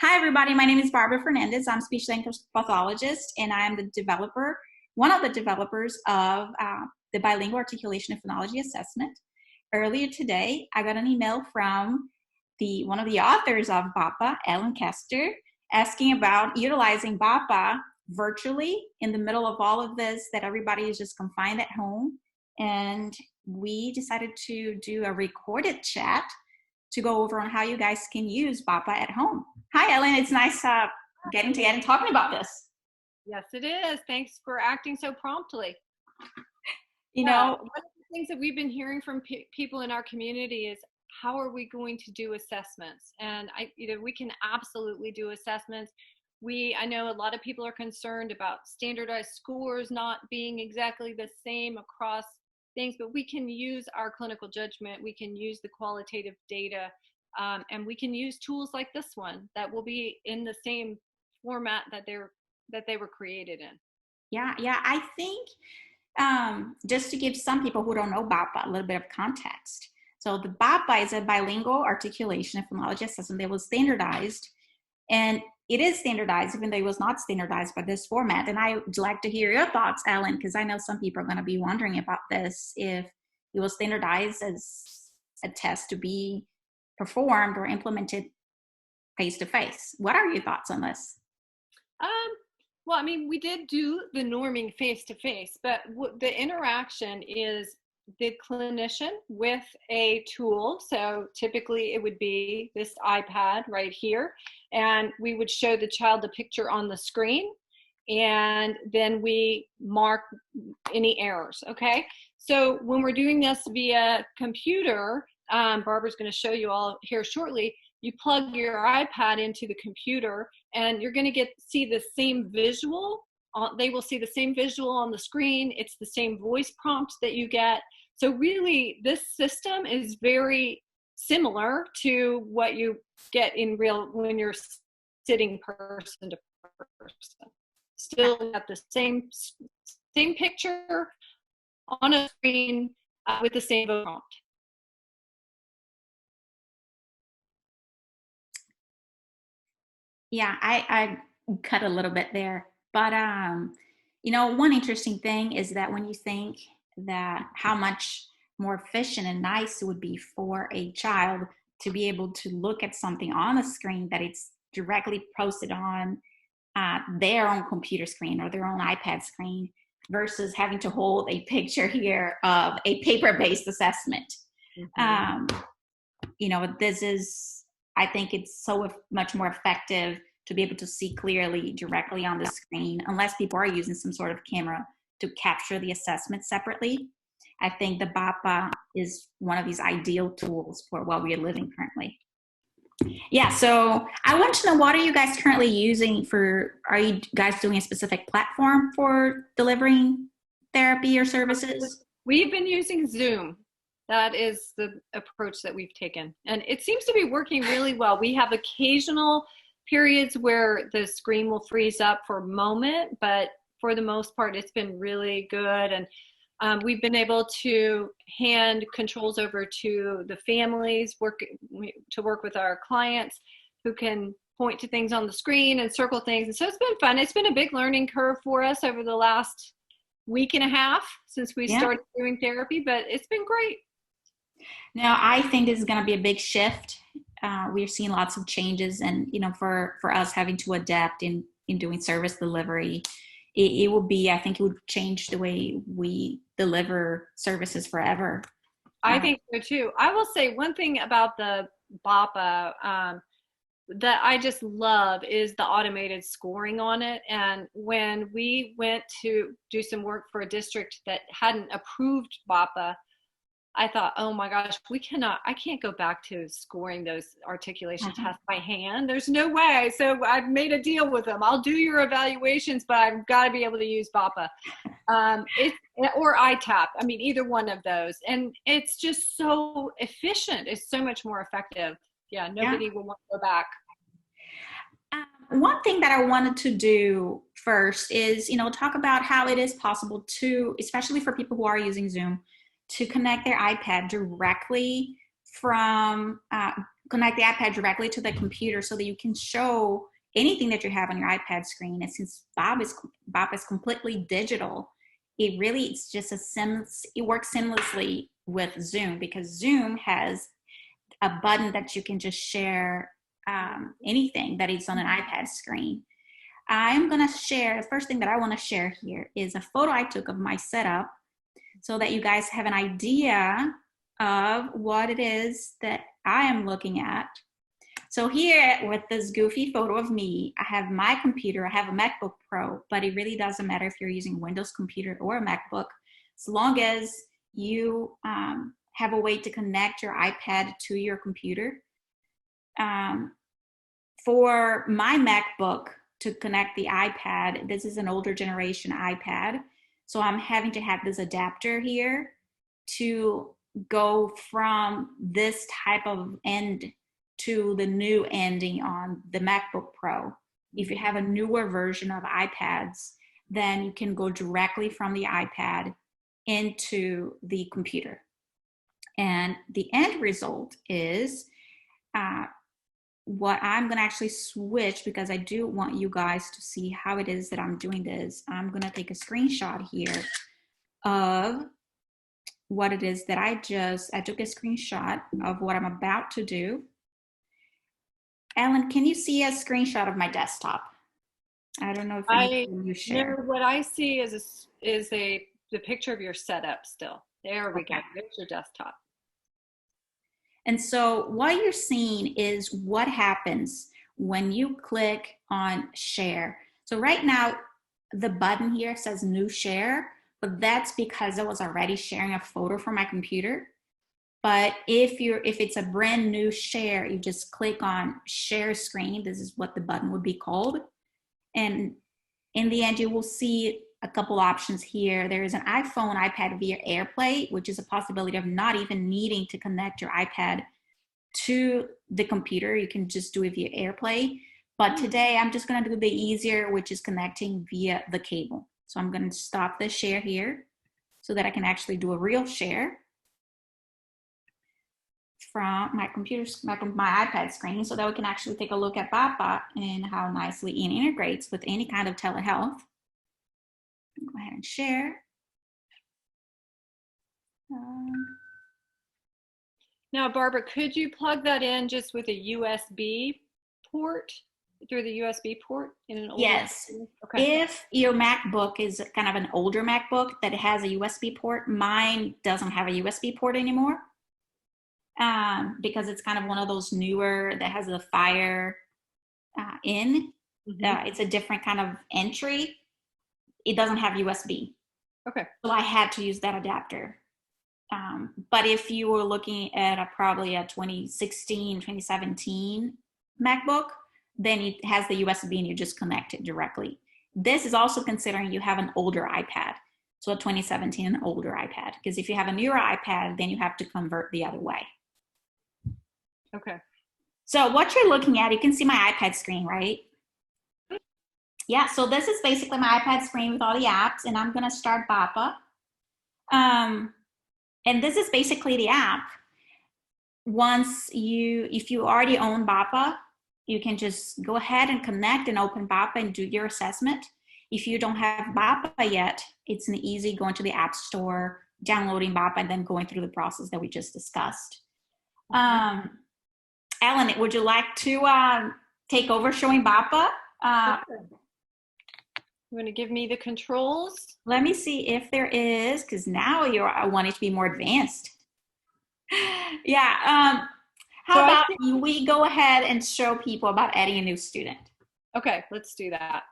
Hi, everybody. My name is Barbara Fernandez. I'm a speech language pathologist, and I am the developer, one of the developers of the bilingual articulation and phonology assessment. Earlier today, I got an email from one of the authors of BAPA, Ellen Kester, asking about utilizing BAPA virtually in the middle of all of this, that everybody is just confined at home. And we decided to do a recorded chat to go over on how you guys can use BAPA at home. Hi, Ellen. It's nice getting together and talking about this. Yes, it is. Thanks for acting so promptly. One of the things that we've been hearing from people in our community is, how are we going to do assessments? And we can absolutely do assessments. I know a lot of people are concerned about standardized scores not being exactly the same across things, but we can use our clinical judgment. We can use the qualitative data, and we can use tools like this one that will be in the same format that they were created in. Yeah. I think just to give some people who don't know BAPA a little bit of context. So the BAPA is a bilingual articulation and phonology assessment that was standardized, and it is standardized even though it was not standardized by this format. And I would like to hear your thoughts, Ellen, because I know some people are going to be wondering about this, if it was standardized as a test to be performed or implemented face-to-face. What are your thoughts on this? Well, we did do the norming face-to-face, but the interaction is the clinician with a tool. So typically it would be this iPad right here, and we would show the child the picture on the screen, and then we mark any errors. Okay. So when we're doing this via computer, Barbara's going to show you all here shortly. You plug your iPad into the computer, and you're going to see the same visual. They will see the same visual on the screen. It's the same voice prompt that you get. So really, this system is very similar to what you get in real when you're sitting person to person. Still got the same picture on a screen with the same prompt. Yeah, I cut a little bit there, but one interesting thing is that when you think that how much more efficient and nice it would be for a child to be able to look at something on a screen that it's directly posted on their own computer screen or their own iPad screen, versus having to hold a picture here of a paper-based assessment. Mm-hmm. This is, I think it's so much more effective to be able to see clearly directly on the screen, unless people are using some sort of camera to capture the assessment separately. I think the BAPA is one of these ideal tools for what we are living currently. Yeah, so I want to know, what are you guys currently using are you guys doing a specific platform for delivering therapy or services? We've been using Zoom. That is the approach that we've taken. And it seems to be working really well. We have occasional periods where the screen will freeze up for a moment, but for the most part, it's been really good. And we've been able to hand controls over to the families, to work with our clients who can point to things on the screen and circle things. And so it's been fun. It's been a big learning curve for us over the last week and a half since we started doing therapy, but it's been great. Now, I think this is going to be a big shift. We're seeing lots of changes, and for us having to adapt in doing service delivery, it will be, I think it would change the way we deliver services forever. I think so too. I will say one thing about the BAPA that I just love is the automated scoring on it. And when we went to do some work for a district that hadn't approved BAPA, I thought, oh my gosh, I can't go back to scoring those articulation tests by hand. There's no way. So I've made a deal with them. I'll do your evaluations, but I've got to be able to use BAPA or ITAP. Either one of those. And it's just so efficient. It's so much more effective. Yeah, nobody will want to go back. One thing that I wanted to do first is, talk about how it is possible to, especially for people who are using Zoom, to connect their iPad directly from connect the iPad directly to the computer so that you can show anything that you have on your iPad screen. And since Bob is completely digital, it's just it works seamlessly with Zoom, because Zoom has a button that you can just share anything that is on an iPad screen. I'm gonna share, the first thing that I wanna share here is a photo I took of my setup so that you guys have an idea of what it is that I am looking at. So here with this goofy photo of me, I have my computer, I have a MacBook Pro, but it really doesn't matter if you're using a Windows computer or a MacBook, as long as you have a way to connect your iPad to your computer. For my MacBook to connect the iPad, this is an older generation iPad, so I'm having to have this adapter here to go from this type of end to the new ending on the MacBook Pro. If you have a newer version of iPads, then you can go directly from the iPad into the computer. And the end result is what I'm gonna actually switch, because I do want you guys to see how it is that I'm doing this. I'm gonna take a screenshot here of what it is that I took a screenshot of what I'm about to do. Ellen, can you see a screenshot of my desktop? I don't know if you share. No, what I see is the picture of your setup still. There we go. There's your desktop. And so what you're seeing is what happens when you click on share. So right now, the button here says new share, but that's because I was already sharing a photo from my computer. But if it's a brand new share, you just click on share screen. This is what the button would be called. And in the end, you will see a couple options here. There is an iPhone, iPad via AirPlay, which is a possibility of not even needing to connect your iPad to the computer. You can just do it via AirPlay. But today I'm just gonna do the easier, which is connecting via the cable. So I'm gonna stop the share here so that I can actually do a real share from my computer, my iPad screen, so that we can actually take a look at BAPA and how nicely it integrates with any kind of telehealth. Go ahead and share. Now, Barbara, could you plug that in just with a USB port, through the USB port in an older? Yes. Okay. If your MacBook is kind of an older MacBook that has a USB port, mine doesn't have a USB port anymore. Because it's kind of one of those newer that has a Fire in. It's a different kind of entry. It doesn't have USB. Okay. So I had to use that adapter. But if you were looking at probably a 2016, 2017 MacBook, then it has the USB and you just connect it directly. This is also considering you have an older iPad. So a 2017 and older iPad. Because if you have a newer iPad, then you have to convert the other way. Okay. So what you're looking at, you can see my iPad screen, right? Yeah, so this is basically my iPad screen with all the apps, and I'm gonna start BAPA. And this is basically the app. If you already own BAPA, you can just go ahead and connect and open BAPA and do your assessment. If you don't have BAPA yet, it's an easy going to the App Store, downloading BAPA, and then going through the process that we just discussed. Ellen, would you like to take over showing BAPA? You want to give me the controls? Let me see if there is, because now I want it to be more advanced. Yeah. How about we go ahead and show people about adding a new student? Okay, let's do that.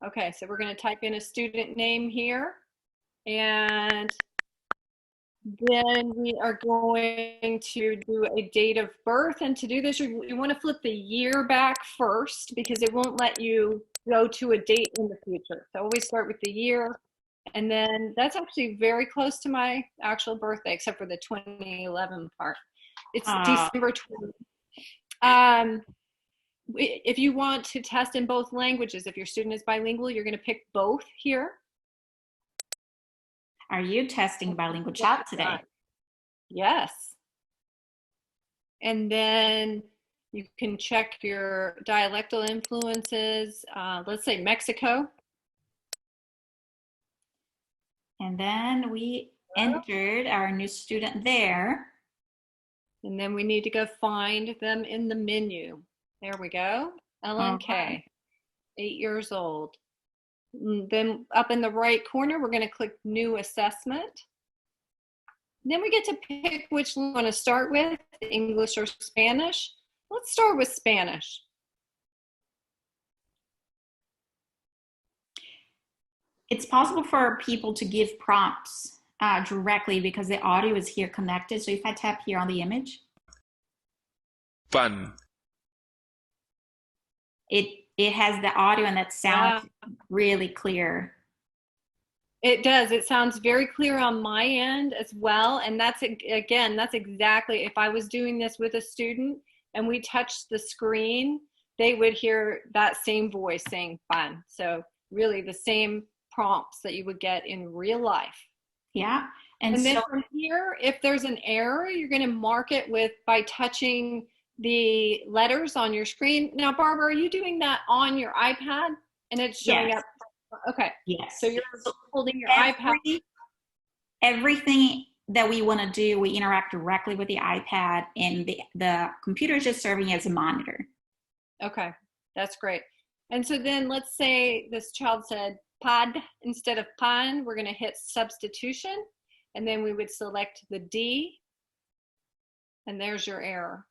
Okay, so we're going to type in a student name here, and then we are going to do a date of birth. And to do this, you want to flip the year back first, because it won't let you go to a date in the future. So always start with the year. And then that's actually very close to my actual birthday, except for the 2011 part. It's December 20. If you want to test in both languages, if your student is bilingual, you're going to pick both here. Are you testing bilingual chat today? Yes. And then You can check your dialectal influences. Let's say Mexico. And then we entered our new student there. And then we need to go find them in the menu. There we go. LNK, Right. 8 years old. Then up in the right corner, we're going to click New Assessment. Then we get to pick which one we want to start with, English or Spanish. Let's start with Spanish. It's possible for people to give prompts directly because the audio is here connected. So if I tap here on the image, Pan. it has the audio and that sounds really clear. It does. It sounds very clear on my end as well. And that's, again, that's exactly, if I was doing this with a student and we touched the screen, they would hear that same voice saying pan. So really the same prompts that you would get in real life. Yeah. And then from here, if there's an error, you're going to mark it by touching the letters on your screen. Now, Barbara, are you doing that on your iPad and it's showing up? Okay. Yes. So you're holding your iPad. Everything that we want to do, we interact directly with the iPad, and the computer is just serving as a monitor. Okay. That's great. And so then let's say this child said pod instead of pan. We're going to hit substitution, and then we would select the D, and there's your error.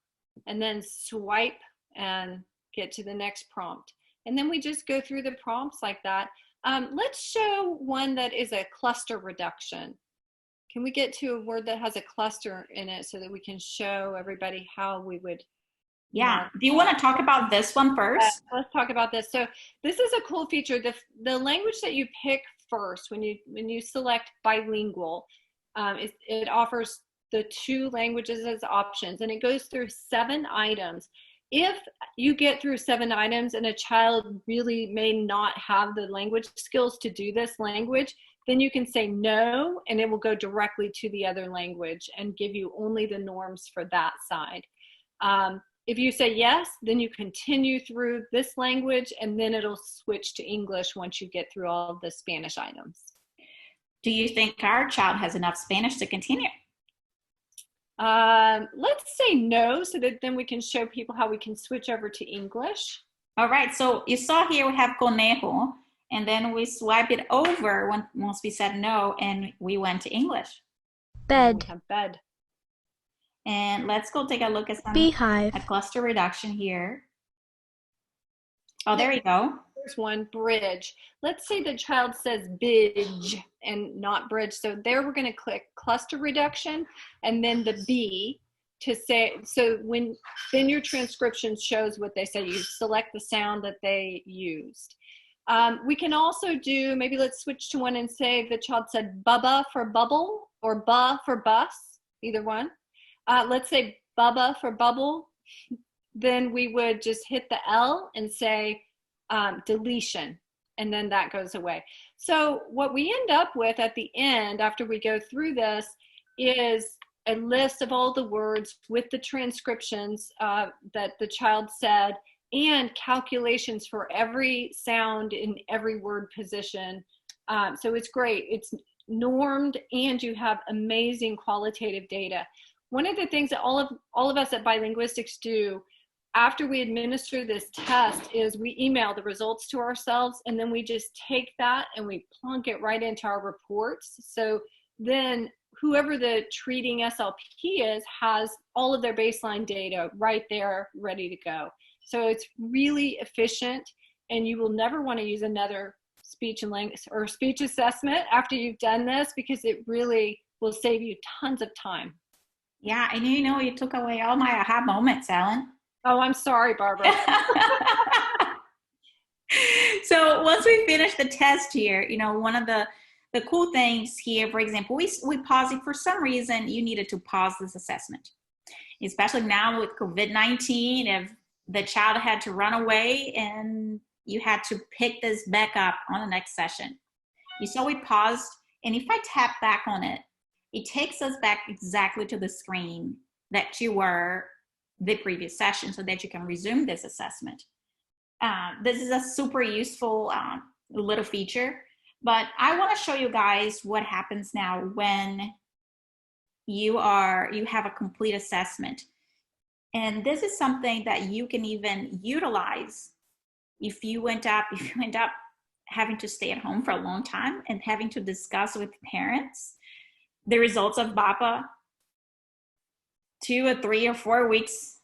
And then swipe and get to the next prompt. And then we just go through the prompts like that. Let's show one that is a cluster reduction. Can we get to a word that has a cluster in it so that we can show everybody how we would? Yeah. Do you want to talk about this one first? Let's talk about this. So this is a cool feature. The language that you pick first when you select bilingual, it offers the 2 languages as options, and it goes through 7 items. If you get through 7 items and a child really may not have the language skills to do this language, then you can say no, and it will go directly to the other language and give you only the norms for that side. If you say yes, then you continue through this language, and then it'll switch to English once you get through all of the Spanish items. Do you think our child has enough Spanish to continue? Let's say no, so that then we can show people how we can switch over to English. All right, so you saw here we have conejo, and then we swipe it over once we said no, and we went to English. Bed. We have bed. And let's go take a look at some Beehive. a cluster reduction here. Oh, there you go. There's one, bridge. Let's say the child says bidge and not bridge. So there we're going to click cluster reduction and then the B to say, so then your transcription shows what they say. You select the sound that they used. We can also do, maybe let's switch to one and say the child said bubba for bubble or ba for bus, either one. Let's say bubba for bubble. Then we would just hit the L and say deletion, and then that goes away. So what we end up with at the end, after we go through this, is a list of all the words with the transcriptions that the child said, and calculations for every sound in every word position. So it's great. It's normed, and you have amazing qualitative data. One of the things that all of us at Bilinguistics do after we administer this test is we email the results to ourselves, and then we just take that and we plunk it right into our reports. So then whoever the treating SLP is has all of their baseline data right there ready to go. So it's really efficient, and you will never want to use another speech and language or speech assessment after you've done this, because it really will save you tons of time. Yeah, and you took away all my aha moments, Ellen. Oh, I'm sorry, Barbara. So once we finish the test here, one of the cool things here, for example, we pause it. For some reason, you needed to pause this assessment, especially now with COVID-19. If the child had to run away and you had to pick this back up on the next session. You saw we paused, and if I tap back on it, it takes us back exactly to the screen that you were the previous session so that you can resume this assessment. This is a super useful little feature, but I want to show you guys what happens now when you have a complete assessment. And this is something that you can even utilize if you end up having to stay at home for a long time and having to discuss with parents the results of BAPA 2 or 3 or 4 weeks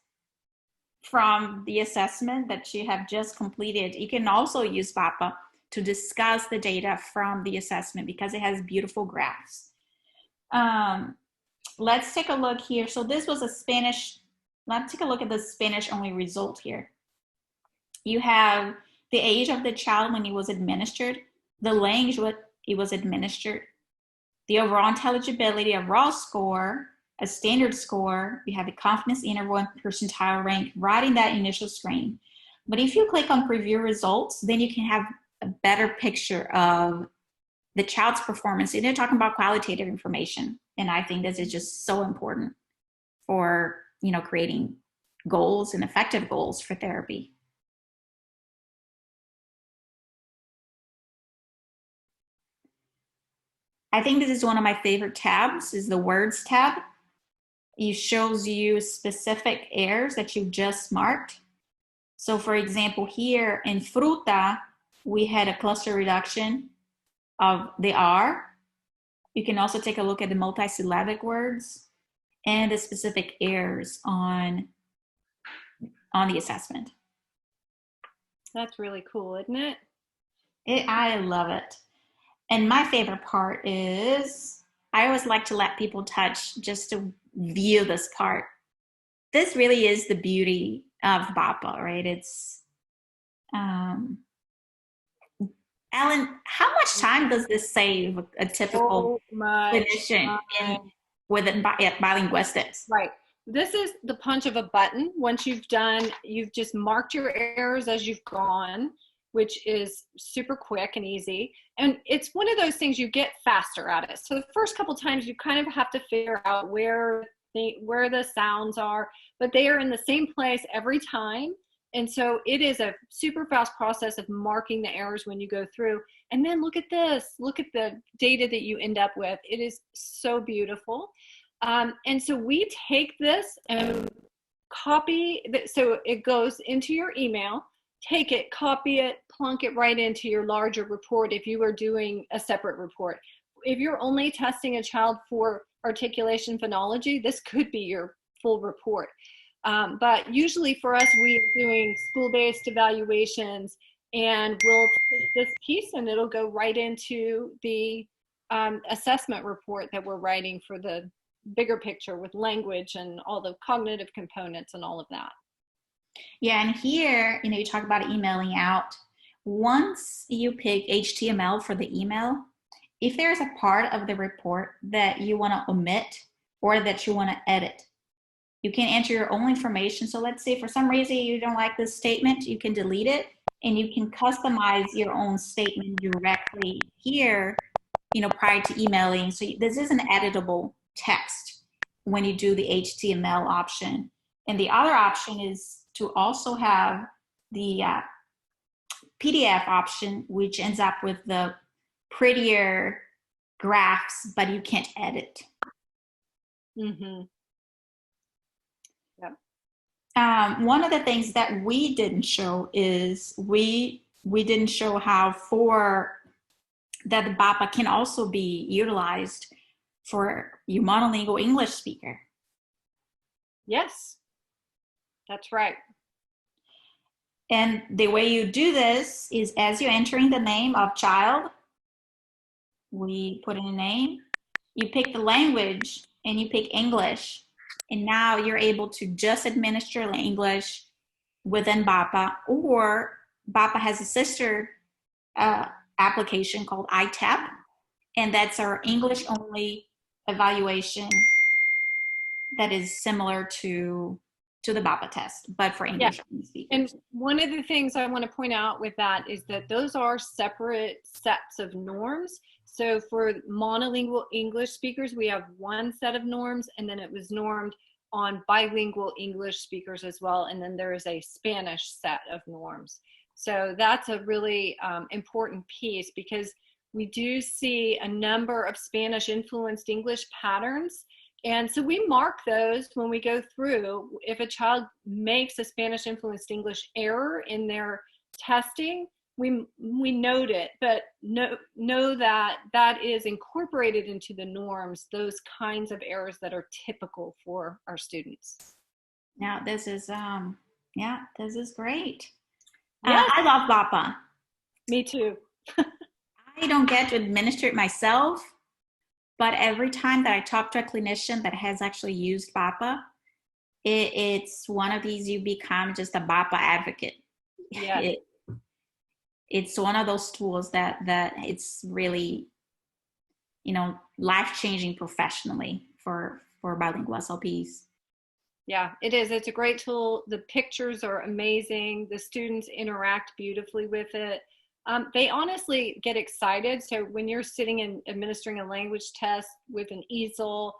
from the assessment that you have just completed. You can also use BAPA to discuss the data from the assessment because it has beautiful graphs. Let's take a look here. So this was a Spanish, let's take a look at the Spanish only result here. You have the age of the child when it was administered, the language what it was administered, the overall intelligibility, a raw score, a standard score, you have a confidence interval and percentile rank right in that initial screen. But if you click on preview results, then you can have a better picture of the child's performance. And they're talking about qualitative information. And I think this is just so important for, creating goals and effective goals for therapy. I think this is one of my favorite tabs, is the words tab. It shows you specific errors that you just marked. So for example, here in fruta, we had a cluster reduction of the R. You can also take a look at the multisyllabic words and the specific errors on the assessment. That's really cool, isn't it? I love it. And my favorite part is I always like to let people touch just to view this part. This really is the beauty of BAPA, right? It's, Ellen, how much time does this save a typical clinician within bilinguistics? Right. This is the punch of a button. Once you've just marked your errors as you've gone, which is super quick and easy. And it's one of those things you get faster at it. So the first couple times you kind of have to figure out where the sounds are, but they are in the same place every time. And so it is a super fast process of marking the errors when you go through. And then look at this, look at the data that you end up with. It is so beautiful. And so we take this and copy, so it goes into your email. Take it, copy it, plunk it right into your larger report if you are doing a separate report. If you're only testing a child for articulation phonology, this could be your full report. But usually for us, we are doing school-based evaluations, and we'll take this piece and it'll go right into the assessment report that we're writing for the bigger picture with language and all the cognitive components and all of that. Yeah, and here, you talk about emailing out. Once you pick HTML for the email, if there's a part of the report that you want to omit or that you want to edit, you can enter your own information. So let's say for some reason you don't like this statement, you can delete it and you can customize your own statement directly here, prior to emailing. So this is an editable text when you do the HTML option. And the other option is to also have the PDF option, which ends up with the prettier graphs, but you can't edit. Mm-hmm. One of the things that we didn't show is we didn't show how that the BAPA can also be utilized for your monolingual English speaker. Yes, that's right. And the way you do this is as you're entering the name of child, we put in a name, you pick the language and you pick English. And now you're able to just administer English within BAPA, or BAPA has a sister application called ITAP, and that's our English only evaluation that is similar to the BAPA test, but for English only speakers. And one of the things I want to point out with that is that those are separate sets of norms. So for monolingual English speakers, we have one set of norms, and then it was normed on bilingual English speakers as well. And then there is a Spanish set of norms. So that's a really important piece, because we do see a number of Spanish influenced English patterns. And so we mark those when we go through. If a child makes a Spanish influenced English error in their testing, we note it, but know that that is incorporated into the norms, those kinds of errors that are typical for our students. Now, this is, yeah, this is great. Yes. I love BAPA. Me too. I don't get to administer it myself, but every time that I talk to a clinician that has actually used BAPA, it's one of these, you become just a BAPA advocate. Yeah. It's one of those tools that it's really, life-changing professionally for bilingual SLPs. Yeah, it is. It's a great tool. The pictures are amazing. The students interact beautifully with it. They honestly get excited. So when you're sitting and administering a language test with an easel,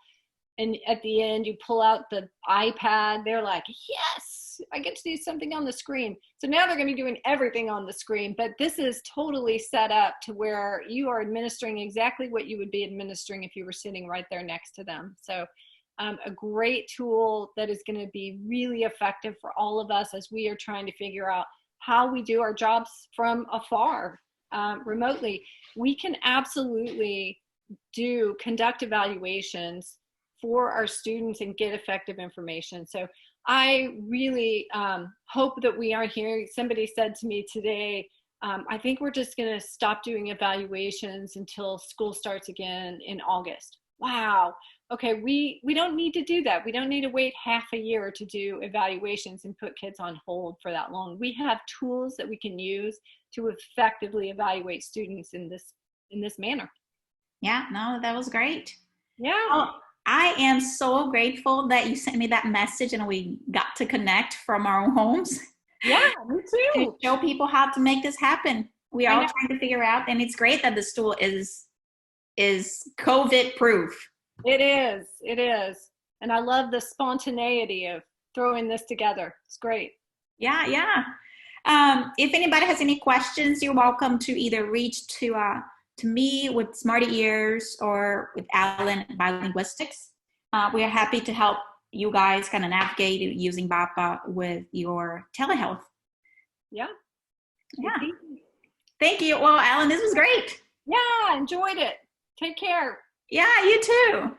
and at the end you pull out the iPad, they're like, yes, I get to do something on the screen. So now they're going to be doing everything on the screen, but this is totally set up to where you are administering exactly what you would be administering if you were sitting right there next to them. So a great tool that is going to be really effective for all of us as we are trying to figure out how we do our jobs from afar, remotely. We can absolutely conduct evaluations for our students and get effective information. So I really hope that we are hearing. Somebody said to me today, I think we're just going to stop doing evaluations until school starts again in August. Wow. Okay, we don't need to do that. We don't need to wait half a year to do evaluations and put kids on hold for that long. We have tools that we can use to effectively evaluate students in this manner. Yeah, no, that was great. Yeah. Oh, I am so grateful that you sent me that message and we got to connect from our own homes. Yeah, me too. To show people how to make this happen. We are all trying to figure out, and it's great that this tool is COVID proof. It is. It is. And I love the spontaneity of throwing this together. It's great. Yeah, yeah. If anybody has any questions, you're welcome to either reach to me with Smarty Ears or with Alan at Bilinguistics. We are happy to help you guys kind of navigate using BAPA with your telehealth. Yeah. Yeah. Thank you. Well, Alan, this was great. Yeah, enjoyed it. Take care. Yeah, you too.